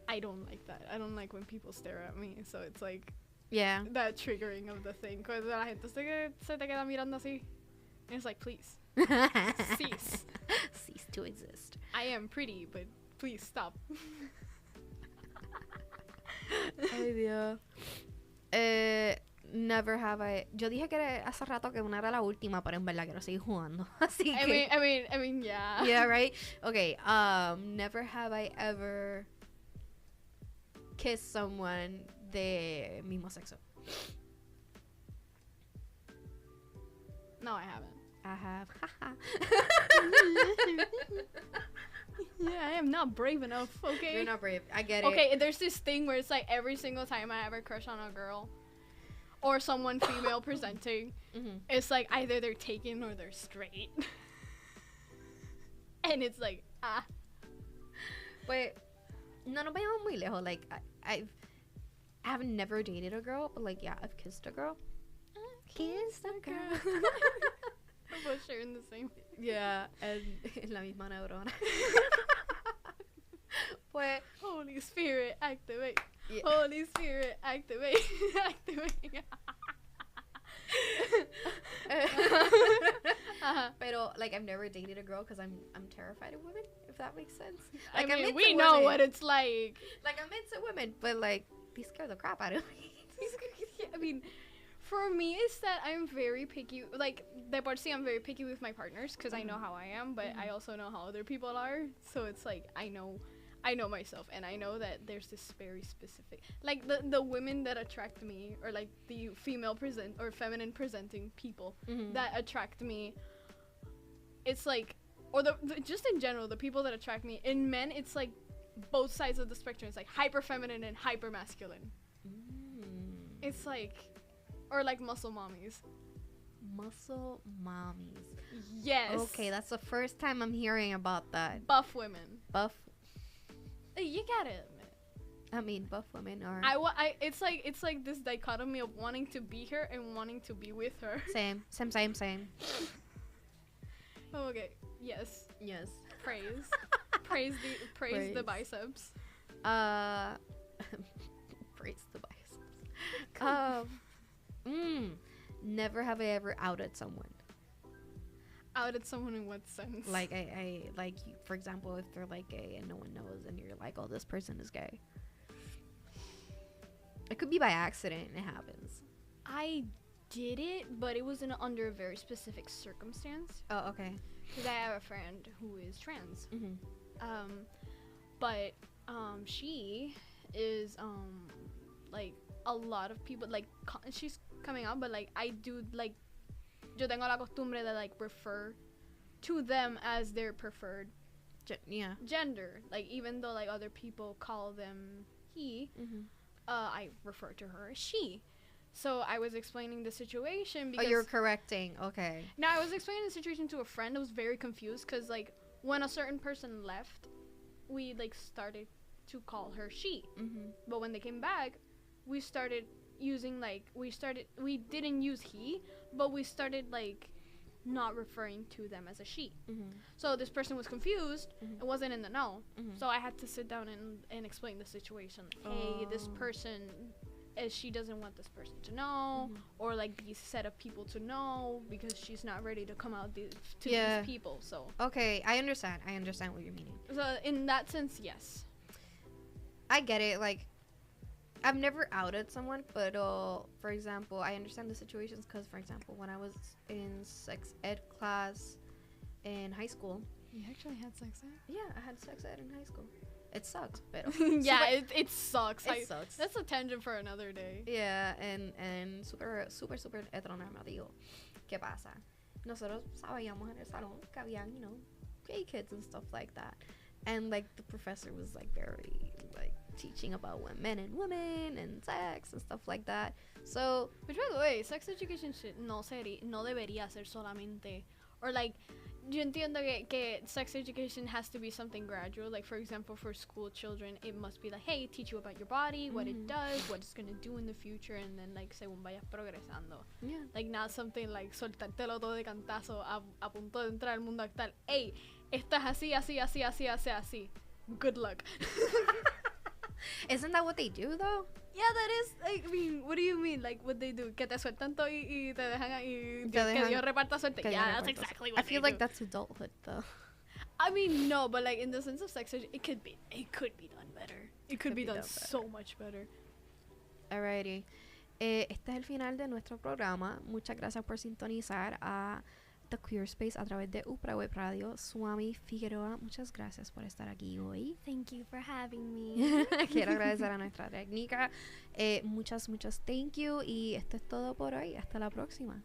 I don't like that. I don't like when people stare at me. So it's like, yeah, that triggering of the thing. Because la gente se te queda mirando así. And it's like, please, cease. Cease to exist. I am pretty, but please stop. Ay, Dios. Never have I. Yo dije que hace rato que una era la última, pero en verdad quiero seguir jugando. Así que. I mean, yeah. Yeah, right? Okay. Never have I ever kiss someone de mismo sexo. No, I haven't. I have. Yeah, I am not brave enough, okay? You're not brave. I get it. Okay, there's this thing where it's like every single time I have a crush on a girl or someone female presenting, it's like either they're taken or they're straight. And it's like, But no nos vayamos muy lejos. Like, I haven't never dated a girl, but like, yeah, I've kissed a girl. Kissed a girl. We're both sharing the same. Yeah, en la misma neurona. Pues, Holy Spirit, activate. Yeah. Holy Spirit, activate. Activate. Pero like I've never dated a girl because I'm terrified of women, if that makes sense. I Like, I'm mean, into we know women. what it's like. Like I'm into women, but like they scare the crap out of me. I mean, for me, it's that I'm very picky. Like, de por sí, I'm very picky with my partners because I know how I am, but I also know how other people are. So it's like I know myself, and I know that there's this very specific, like the women that attract me, or like the female present or feminine presenting people that attract me. It's like, or the just in general, the people that attract me. In men, it's like both sides of the spectrum. It's like hyper feminine and hyper masculine. It's like, or like muscle mommies. Muscle mommies. Yes. Okay, that's the first time I'm hearing about that. Buff women. Buff. You gotta admit. I mean, buff women are. It's like this dichotomy of wanting to be her and wanting to be with her. Same. Oh, okay. Yes. Praise. praise the biceps. Praise the biceps. Never have I ever outed someone. Outed someone in what sense? Like I like, for example, if they're like gay and no one knows, and you're like, oh, this person is gay. It could be by accident. It happens. I did it, but it was under a very specific circumstance. Oh, okay. Because I have a friend who is trans. But she is like a lot of people, like she's coming out, but like I do, like yo tengo la costumbre de like refer to them as their preferred gender. Like even though like other people call them he, I refer to her as she. So I was explaining the situation because... Oh, you're correcting. Okay. No, I was explaining the situation to a friend. I was very confused because, like, when a certain person left, we, like, started to call her she. But when they came back, we started using, like, we didn't use he, but we started, like, not referring to them as a she. So this person was confused and wasn't in the know. So I had to sit down and explain the situation. Like, hey, this person... she doesn't want this person to know, or like these set of people to know, because she's not ready to come out to these people. So okay, I understand what you're meaning. So in that sense, yes, I get it. Like, I've never outed someone, but for example, I understand the situations because, for example, when I was in sex ed class in high school. You actually had sex ed? Yeah, I had sex ed in high school. It sucks, pero yeah, it sucks. It sucks. That's a tangent for another day. Yeah, and super heteronormativo. ¿Qué pasa? Nosotros sabíamos en el salón que habían, gay kids and stuff like that, and like the professor was like very like teaching about women and sex and stuff like that. So, which by the way, sex education no debería ser solamente, or like. Yo entiendo que sex education has to be something gradual. Like, for example, for school children, it must be like, hey, teach you about your body, what it does, what it's going to do in the future, and then, like, según vayas progresando. Yeah. Like, not something like, soltártelo todo de cantazo a punto de entrar al mundo actual. Hey, esto es así. Good luck. Isn't that what they do, though? Yeah, that is, like, I mean, what do you mean? Like, what they do? Que te sueltan todo y te dejan ahí, que Dios reparta suerte. Yeah, that's exactly what I feel like that's adulthood, though. I mean, no, but, like, in the sense of sex education, it could be done better. It could be done so much better. Alrighty. Este es el final de nuestro programa. Muchas gracias por sintonizar a The Cuir Space a través de UPRA Web Radio. Swami Figueroa, muchas gracias por estar aquí hoy. Thank you for having me. Quiero agradecer a nuestra técnica. Muchas thank you. Y esto es todo por hoy. Hasta la próxima.